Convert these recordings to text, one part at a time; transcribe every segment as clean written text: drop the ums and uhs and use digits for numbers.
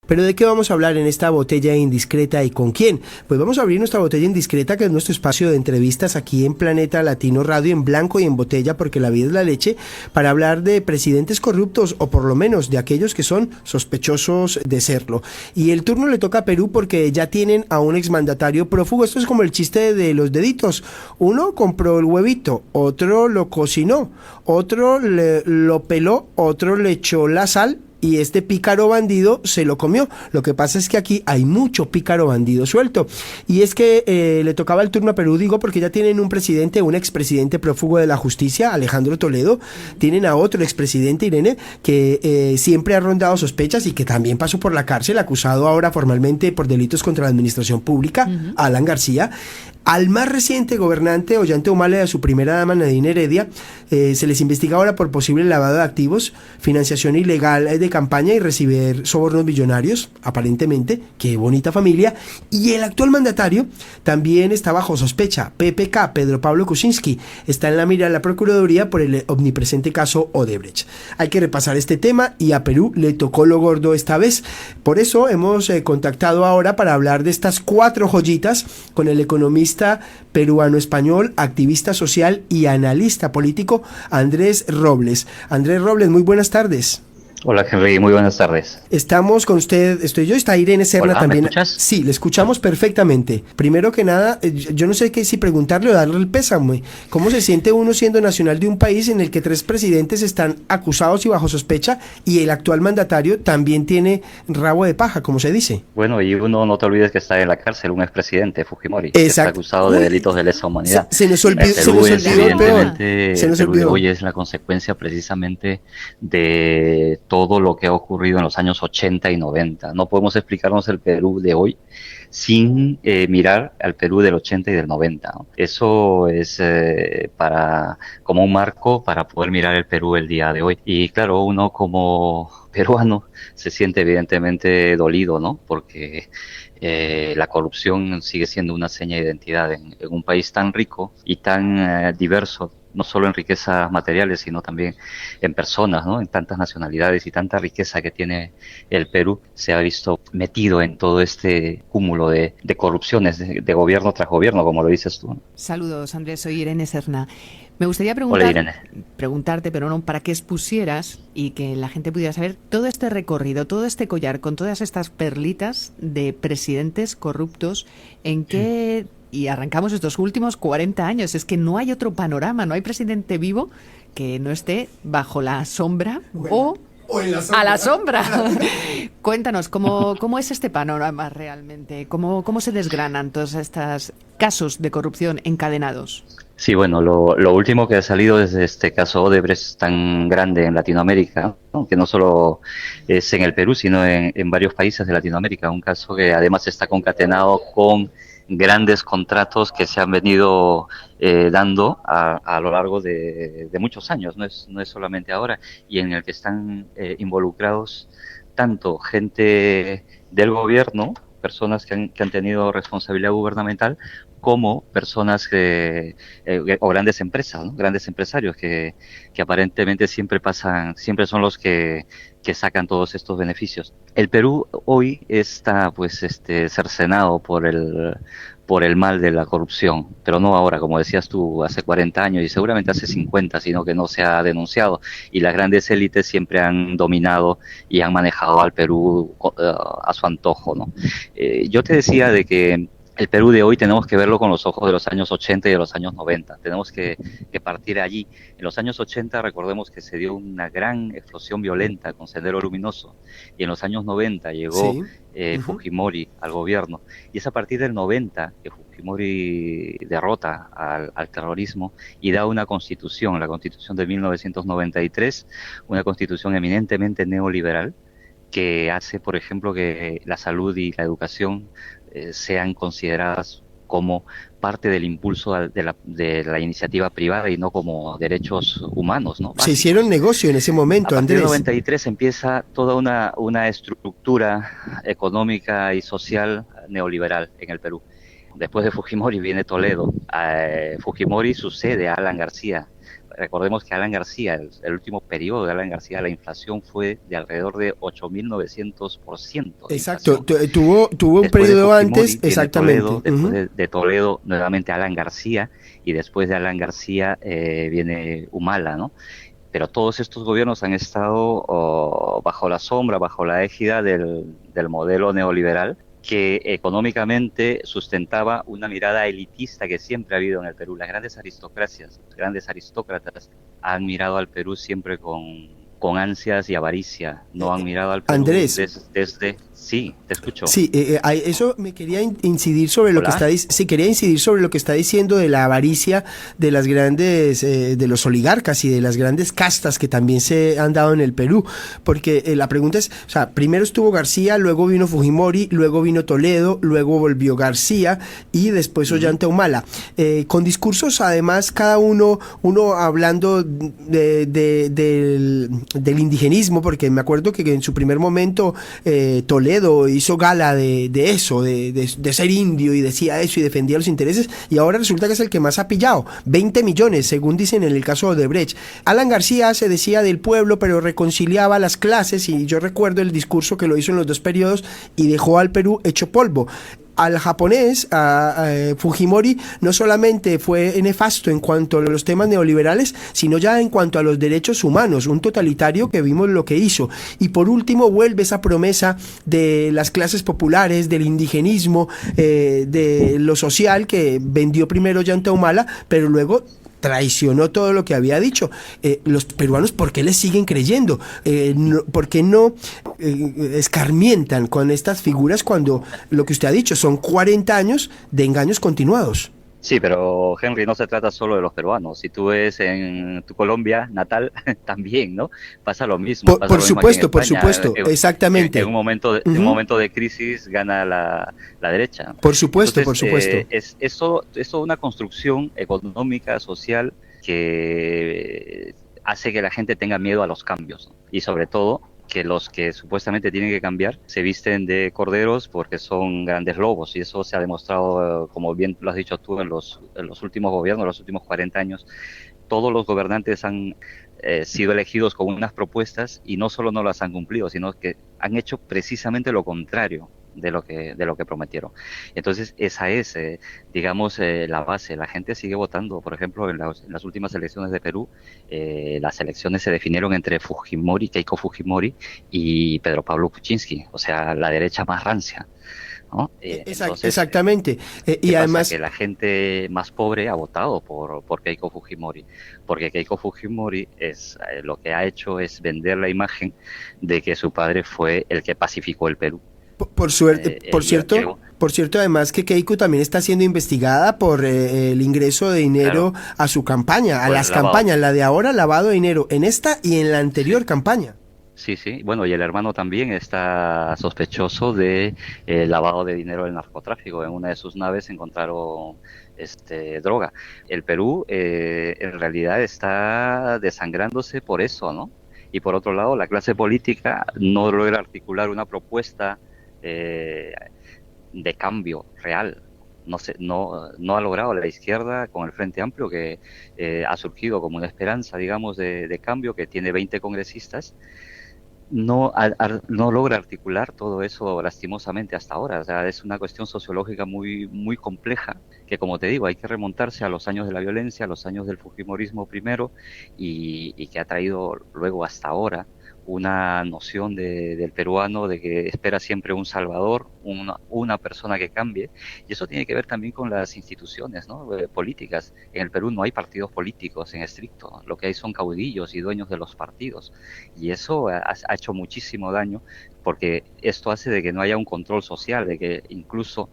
¿Pero de qué vamos a hablar en esta botella indiscreta y con quién? Pues vamos a abrir nuestra botella indiscreta, que es nuestro espacio de entrevistas aquí en Planeta Latino Radio, en blanco y en botella, porque la vida es la leche, para hablar de presidentes corruptos, o por lo menos de aquellos que son sospechosos de serlo. Y el turno le toca a Perú porque ya tienen a un exmandatario prófugo. Esto es como el chiste de los deditos. Uno compró el huevito, otro lo cocinó, otro lo peló, otro le echó la sal, y este pícaro bandido se lo comió. Lo que pasa es que aquí hay mucho pícaro bandido suelto. Y es que le tocaba el turno a Perú, digo, porque ya tienen un presidente, un expresidente prófugo de la justicia, Alejandro Toledo. Tienen a otro expresidente, Irene, que siempre ha rondado sospechas y que también pasó por la cárcel, acusado ahora formalmente por delitos contra la administración pública, Alan García. Al más reciente gobernante, Ollanta Humala, y a su primera dama, Nadine Heredia, se les investiga ahora por posible lavado de activos, financiación ilegal de campaña y recibir sobornos millonarios, aparentemente. Qué bonita familia. Y el actual mandatario también está bajo sospecha. PPK, Pedro Pablo Kuczynski, está en la mira de la Procuraduría por el omnipresente caso Odebrecht. Hay que repasar este tema y a Perú le tocó lo gordo esta vez. Por eso hemos contactado ahora para hablar de estas 4 joyitas con el economista peruano-español, activista social y analista político, Andrés Robles. Andrés Robles, muy buenas tardes. Hola Henry, muy buenas tardes. Estamos con usted, estoy yo, está Irene Serna. Hola, también. ¿me escuchas? Sí, le escuchamos perfectamente. Primero que nada, yo no sé qué si preguntarle o darle el pésame. ¿Cómo se siente uno siendo nacional de un país en el que 3 presidentes están acusados y bajo sospecha y el actual mandatario también tiene rabo de paja, como se dice? Bueno, y uno, no te olvides que está en la cárcel un expresidente, Fujimori, Exacto. que está acusado de delitos de lesa humanidad. Se nos olvidó, Evidentemente, se nos el Perú de olvidó. hoy es la consecuencia precisamente de todo lo que ha ocurrido en los años 80 y 90. No podemos explicarnos el Perú de hoy sin mirar al Perú del 80 y del 90, ¿no? Eso es como un marco para poder mirar el Perú el día de hoy. Y claro, uno como peruano se siente evidentemente dolido, ¿no? Porque la corrupción sigue siendo una seña de identidad en un país tan rico y tan diverso, no solo en riquezas materiales, sino también en personas, ¿no? En tantas nacionalidades y tanta riqueza que tiene el Perú, se ha visto metido en todo este cúmulo de corrupciones de gobierno tras gobierno, como lo dices tú, ¿no? Saludos, Andrés, soy Irene Serna. Me gustaría Hola, Irene. preguntarte, pero no, para que expusieras y que la gente pudiera saber todo este recorrido, todo este collar, con todas estas perlitas de presidentes corruptos, en qué... Y arrancamos estos últimos 40 años. Es que no hay otro panorama, no hay presidente vivo que no esté bajo la sombra o en la sombra. a la sombra. Cuéntanos, ¿cómo es este panorama realmente? ¿Cómo se desgranan todos estos casos de corrupción encadenados? Sí, bueno, lo último que ha salido es este caso Odebrecht tan grande en Latinoamérica, ¿no? Que no solo es en el Perú, sino en varios países de Latinoamérica. Un caso que además está concatenado con grandes contratos que se han venido dando a lo largo de muchos años, no es solamente ahora, y en el que están involucrados tanto gente del gobierno, personas que han tenido responsabilidad gubernamental, como personas o grandes empresas, ¿no? Grandes empresarios que aparentemente siempre son los que sacan todos estos beneficios. El Perú hoy está cercenado por el mal de la corrupción, pero no ahora, como decías tú, hace 40 años y seguramente hace 50, sino que no se ha denunciado. Y las grandes élites siempre han dominado y han manejado al Perú a su antojo, ¿no? Yo te decía de que el Perú de hoy tenemos que verlo con los ojos de los años 80 y de los años 90. Tenemos que partir allí. En los años 80 recordemos que se dio una gran explosión violenta con Sendero Luminoso. Y en los años 90 llegó Fujimori al gobierno. Y es a partir del 90 que Fujimori derrota al terrorismo y da una constitución, la constitución de 1993, una constitución eminentemente neoliberal, que hace, por ejemplo, que la salud y la educación sean consideradas como parte del impulso de la iniciativa privada y no como derechos humanos, ¿no? Básicos. Se hicieron negocio en ese momento, A partir Andrés. del 93 empieza toda una estructura económica y social neoliberal en el Perú. Después de Fujimori viene Toledo. Fujimori sucede a Alan García. recordemos que Alan García, el último periodo de Alan García, la inflación fue de alrededor de 8.900% de Exacto, inflación. tuvo un Después de periodo Fujimori antes, viene exactamente. Toledo, después de Toledo nuevamente Alan García, y después de Alan García viene Humala, ¿no? Pero todos estos gobiernos han estado bajo la sombra, bajo la égida del modelo neoliberal, que económicamente sustentaba una mirada elitista que siempre ha habido en el Perú. Las grandes aristocracias, los grandes aristócratas han mirado al Perú siempre con ansias y avaricia. No han mirado al Perú Andrés. desde... Sí, te escucho. Sí, eso me quería incidir sobre lo que ¿Hola? quería incidir sobre lo que está diciendo de la avaricia de las grandes, de los oligarcas y de las grandes castas que también se han dado en el Perú, porque la pregunta es, o sea, primero estuvo García, luego vino Fujimori, luego vino Toledo, luego volvió García y después Ollanta Humala, con discursos además cada uno hablando del indigenismo, porque me acuerdo que en su primer momento Toledo hizo gala de eso, de ser indio, y decía eso y defendía los intereses, y ahora resulta que es el que más ha pillado, 20 millones, según dicen en el caso de Odebrecht. Alan García se decía del pueblo, pero reconciliaba las clases, y yo recuerdo el discurso que lo hizo en los dos periodos y dejó al Perú hecho polvo. Al japonés, a Fujimori, no solamente fue nefasto en cuanto a los temas neoliberales, sino ya en cuanto a los derechos humanos, un totalitario que vimos lo que hizo. Y por último vuelve esa promesa de las clases populares, del indigenismo, de lo social que vendió primero Ollanta Humala, pero luego traicionó todo lo que había dicho. Los peruanos, ¿por qué le siguen creyendo? ¿Por qué no escarmientan con estas figuras cuando lo que usted ha dicho son 40 años de engaños continuados? Sí, pero Henry, no se trata solo de los peruanos. Si tú ves en tu Colombia natal, también, ¿no? Pasa lo mismo. Por supuesto, exactamente. En un momento de crisis gana la derecha. Por supuesto, Entonces, es toda una construcción económica, social, que hace que la gente tenga miedo a los cambios, ¿no? Y sobre todo, que los que supuestamente tienen que cambiar se visten de corderos porque son grandes lobos, y eso se ha demostrado, como bien lo has dicho tú, en los últimos gobiernos, los últimos 40 años. Todos los gobernantes han sido elegidos con unas propuestas y no solo no las han cumplido, sino que han hecho precisamente lo contrario de lo que prometieron. Entonces esa es, digamos, la base. La gente sigue votando. Por ejemplo, en las últimas elecciones de Perú, las elecciones se definieron entre Keiko Fujimori y Pedro Pablo Kuczynski, o sea, la derecha más rancia, ¿no? Entonces, exactamente. Y ¿qué además pasa? Que la gente más pobre ha votado por Keiko Fujimori, porque Keiko Fujimori lo que ha hecho es vender la imagen de que su padre fue el que pacificó el Perú. Por cierto, además que Keiko también está siendo investigada por el ingreso de dinero, claro, a su campaña, a las campañas, la de ahora, lavado de dinero, en esta y en la anterior campaña. Sí, bueno, y el hermano también está sospechoso de lavado de dinero del narcotráfico. En una de sus naves encontraron droga. El Perú en realidad está desangrándose por eso, ¿no? Y por otro lado, la clase política no logra articular una propuesta de cambio real. No ha logrado la izquierda con el Frente Amplio, que ha surgido como una esperanza, digamos, de cambio, que tiene 20 congresistas. No logra articular todo eso lastimosamente hasta ahora. O sea, es una cuestión sociológica muy, muy compleja, que, como te digo, hay que remontarse a los años de la violencia, a los años del fujimorismo primero, y que ha traído luego hasta ahora una noción del peruano de que espera siempre un salvador, una persona que cambie. Y eso tiene que ver también con las instituciones, ¿no? Políticas. En el Perú no hay partidos políticos en estricto, lo que hay son caudillos y dueños de los partidos, y eso ha hecho muchísimo daño, porque esto hace de que no haya un control social, de que incluso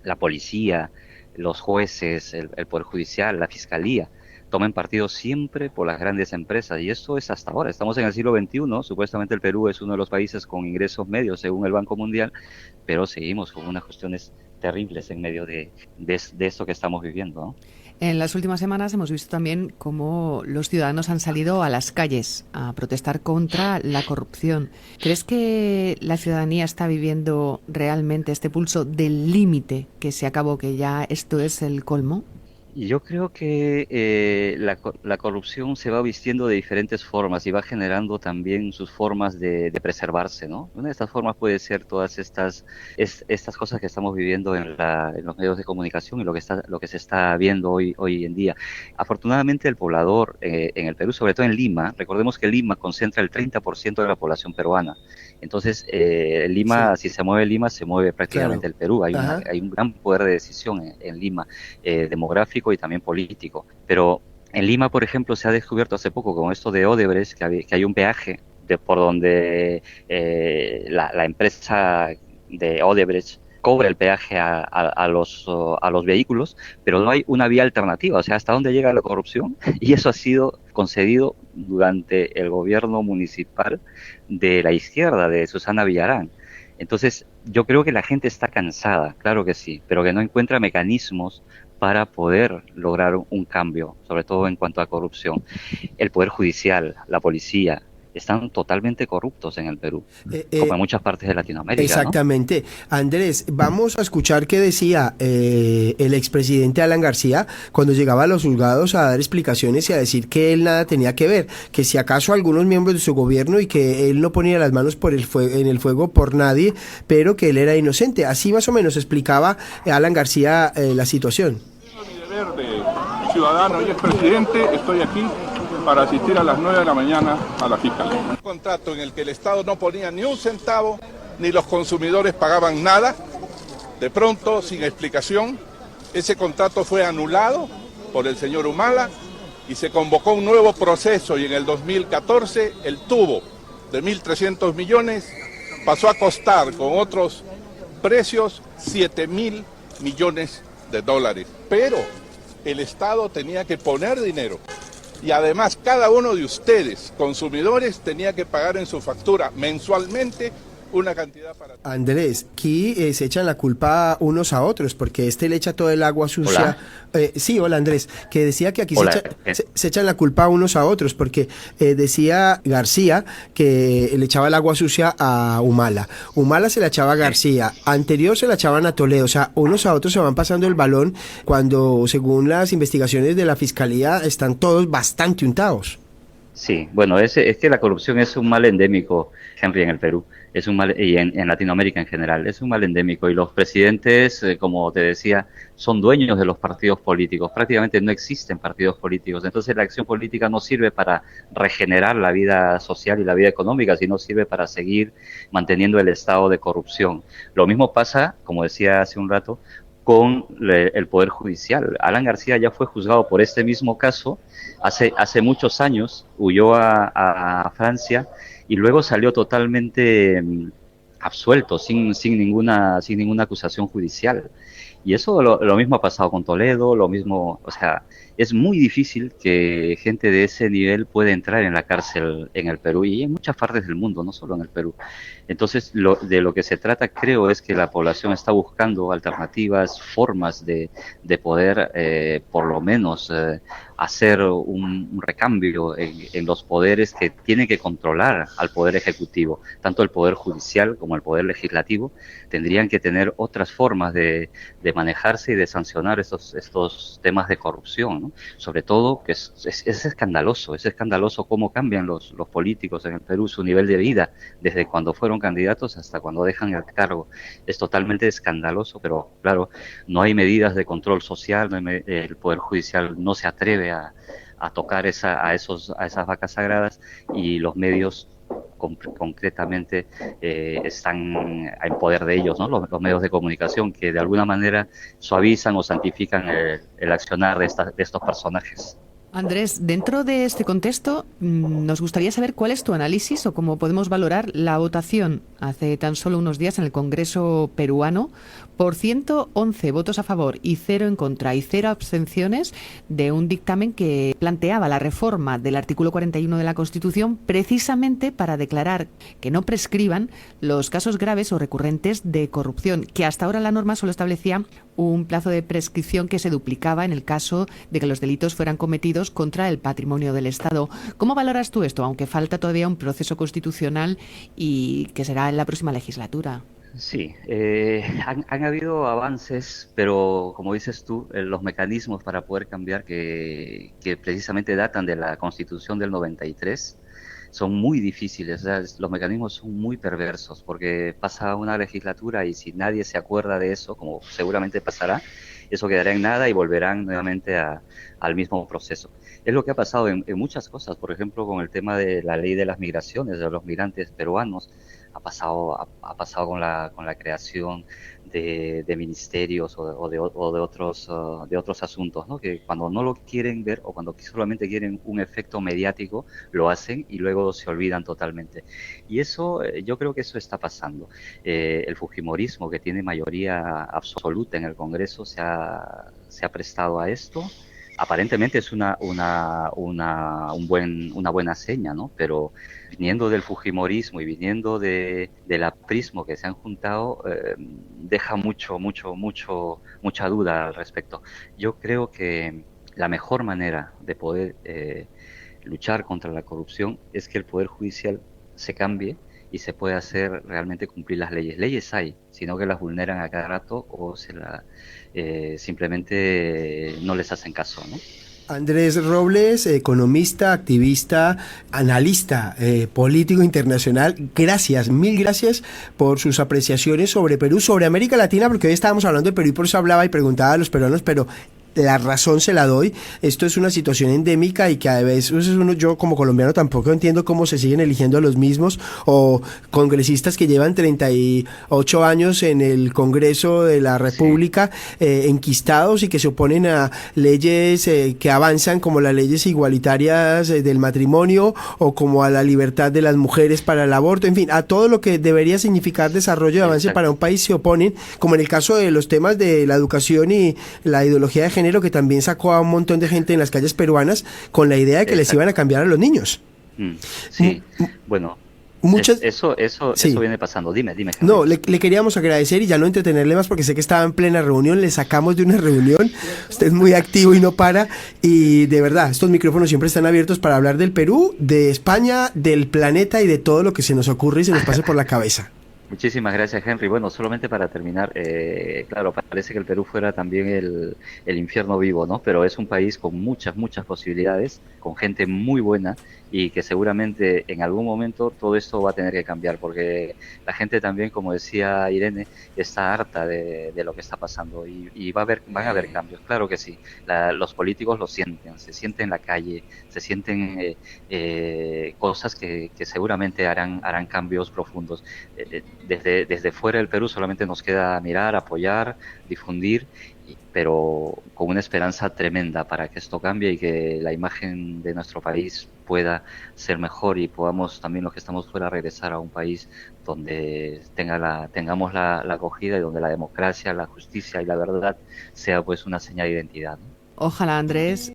la policía, los jueces, el Poder Judicial, la Fiscalía, tomen partido siempre por las grandes empresas, y esto es hasta ahora. Estamos en el siglo XXI, supuestamente el Perú es uno de los países con ingresos medios según el Banco Mundial, pero seguimos con unas cuestiones terribles en medio de esto que estamos viviendo, ¿no? En las últimas semanas hemos visto también cómo los ciudadanos han salido a las calles a protestar contra la corrupción. ¿Crees que la ciudadanía está viviendo realmente este pulso del límite que se acabó, que ya esto es el colmo? Y yo creo que la corrupción se va vistiendo de diferentes formas y va generando también sus formas de preservarse, ¿no? Una de estas formas puede ser todas estas cosas que estamos viviendo en los medios de comunicación y lo que se está viendo hoy en día. Afortunadamente el poblador en el Perú, sobre todo en Lima, recordemos que Lima concentra el 30% de la población peruana. Entonces, Sí, Lima, si se mueve Lima, se mueve claro. prácticamente el Perú. Ajá. Hay un gran poder de decisión en Lima, demográfico y también político. Pero en Lima, por ejemplo, se ha descubierto hace poco con esto de Odebrecht que hay un peaje por donde la empresa de Odebrecht cobra el peaje a los vehículos, pero no hay una vía alternativa, o sea, hasta dónde llega la corrupción, y eso ha sido concedido durante el gobierno municipal de la izquierda, de Susana Villarán. Entonces, yo creo que la gente está cansada, claro que sí, pero que no encuentra mecanismos para poder lograr un cambio, sobre todo en cuanto a corrupción. El Poder Judicial, la policía, están totalmente corruptos en el Perú, Eh, como eh, en muchas partes de Latinoamérica, ¿no? Exactamente. Andrés, vamos a escuchar qué decía el expresidente Alan García cuando llegaba a los juzgados a dar explicaciones y a decir que él nada tenía que ver, que si acaso algunos miembros de su gobierno y que él no ponía las manos en el fuego por nadie, pero que él era inocente. Así más o menos explicaba Alan García la situación. Mi deber de ciudadano y expresidente, estoy aquí para asistir a las 9 de la mañana a la fiscalía. Un contrato en el que el Estado no ponía ni un centavo, ni los consumidores pagaban nada. De pronto, sin explicación, ese contrato fue anulado por el señor Humala y se convocó un nuevo proceso, y en el 2014 el tubo de 1.300 millones pasó a costar con otros precios 7.000 millones de dólares. Pero el Estado tenía que poner dinero. Y además cada uno de ustedes, consumidores, tenía que pagar en su factura mensualmente una cantidad para... Andrés, aquí se echan la culpa unos a otros, porque este le echa todo el agua sucia. Hola, Sí, hola Andrés, que decía que aquí hola. se echan la culpa unos a otros, porque decía García que le echaba el agua sucia a Humala. Humala se la echaba a García, anterior se la echaban a Toledo, o sea, unos a otros se van pasando el balón cuando, según las investigaciones de la fiscalía, están todos bastante untados. Sí, bueno, es que la corrupción es un mal endémico, Henry, en el Perú, es un mal, y en Latinoamérica en general, es un mal endémico. Y los presidentes, como te decía, son dueños de los partidos políticos. Prácticamente no existen partidos políticos. Entonces la acción política no sirve para regenerar la vida social y la vida económica, sino sirve para seguir manteniendo el estado de corrupción. Lo mismo pasa, como decía hace un rato, con el Poder Judicial. Alan García ya fue juzgado por este mismo caso hace muchos años, huyó a Francia y luego salió totalmente absuelto, sin ninguna acusación judicial. Y eso lo mismo ha pasado con Toledo, lo mismo, o sea, es muy difícil que gente de ese nivel pueda entrar en la cárcel en el Perú y en muchas partes del mundo, no solo en el Perú. Entonces, de lo que se trata, creo, es que la población está buscando alternativas, formas de poder, por lo menos, hacer un recambio en los poderes que tienen que controlar al poder ejecutivo. Tanto el poder judicial como el poder legislativo tendrían que tener otras formas de manejarse y de sancionar estos temas de corrupción, ¿no? Sobre todo que es escandaloso cómo cambian los políticos en el Perú, su nivel de vida, desde cuando fueron candidatos hasta cuando dejan el cargo. Es totalmente escandaloso, pero claro, no hay medidas de control social, el Poder Judicial no se atreve a tocar a esas vacas sagradas, y los medios concretamente están en poder de ellos, ¿no? Los medios de comunicación, que de alguna manera suavizan o santifican el accionar de estos personajes. Andrés, dentro de este contexto, nos gustaría saber cuál es tu análisis o cómo podemos valorar la votación hace tan solo unos días en el Congreso peruano por 111 votos a favor y 0 en contra y 0 abstenciones de un dictamen que planteaba la reforma del artículo 41 de la Constitución precisamente para declarar que no prescriban los casos graves o recurrentes de corrupción, que hasta ahora la norma solo establecía un plazo de prescripción que se duplicaba en el caso de que los delitos fueran cometidos contra el patrimonio del Estado. ¿Cómo valoras tú esto, aunque falta todavía un proceso constitucional y que será en la próxima legislatura? Sí, han habido avances, pero como dices tú, los mecanismos para poder cambiar que precisamente datan de la Constitución del 93 son muy difíciles. O sea, los mecanismos son muy perversos porque pasa una legislatura y si nadie se acuerda de eso, como seguramente pasará, eso quedará en nada y volverán nuevamente al mismo proceso. Es lo que ha pasado en muchas cosas, por ejemplo, con el tema de la ley de las migraciones, de los migrantes peruanos. Ha pasado con la creación de ministerios o de otros asuntos, ¿no? Que cuando no lo quieren ver o cuando solamente quieren un efecto mediático, lo hacen y luego se olvidan totalmente. Y eso, yo creo que eso está pasando. El fujimorismo, que tiene mayoría absoluta en el Congreso, se ha prestado a esto. Aparentemente es una buena seña, ¿no? Pero viniendo del fujimorismo y viniendo del aprismo que se han juntado, deja mucha duda al respecto. Yo creo que la mejor manera de poder luchar contra la corrupción es que el Poder Judicial se cambie y se pueda hacer realmente cumplir las leyes. Leyes hay, sino que las vulneran a cada rato o simplemente no les hacen caso, ¿no? Andrés Robles, economista, activista, analista, político internacional, gracias, mil gracias por sus apreciaciones sobre Perú, sobre América Latina, porque hoy estábamos hablando de Perú y por eso hablaba y preguntaba a los peruanos, pero la razón se la doy. Esto es una situación endémica y que a veces yo como colombiano tampoco entiendo cómo se siguen eligiendo a los mismos o congresistas que llevan 38 años en el Congreso de la Sí, República, enquistados y que se oponen a leyes que avanzan como las leyes igualitarias del matrimonio o como a la libertad de las mujeres para el aborto, en fin, a todo lo que debería significar desarrollo y avance para exacto. un país se oponen, como en el caso de los temas de la educación y la ideología de género, que también sacó a un montón de gente en las calles peruanas con la idea de que les iban a Exacto. cambiar a los niños. Mm, M- sí, bueno, Muchas, eso sí. viene pasando. Dime, Henry. No, le queríamos agradecer y ya no entretenerle más porque sé que estaba en plena reunión, le sacamos de una reunión, usted es muy activo y no para, y de verdad, estos micrófonos siempre están abiertos para hablar del Perú, de España, del planeta y de todo lo que se nos ocurre y se nos pase por la cabeza. Muchísimas gracias, Henry. Bueno, solamente para terminar, claro, parece que el Perú fuera también el infierno vivo, ¿no? Pero es un país con muchas posibilidades, con gente muy buena y que seguramente en algún momento todo esto va a tener que cambiar, porque la gente también, como decía Irene, está harta de lo que está pasando y van a haber cambios, claro que sí. Los políticos lo sienten, se sienten en la calle, se sienten cosas que seguramente harán cambios profundos. Desde fuera del Perú solamente nos queda mirar, apoyar, difundir, pero con una esperanza tremenda para que esto cambie y que la imagen de nuestro país pueda ser mejor y podamos también los que estamos fuera regresar a un país donde tengamos la acogida y donde la democracia, la justicia y la verdad sea pues una señal de identidad, ¿no? Ojalá, Andrés.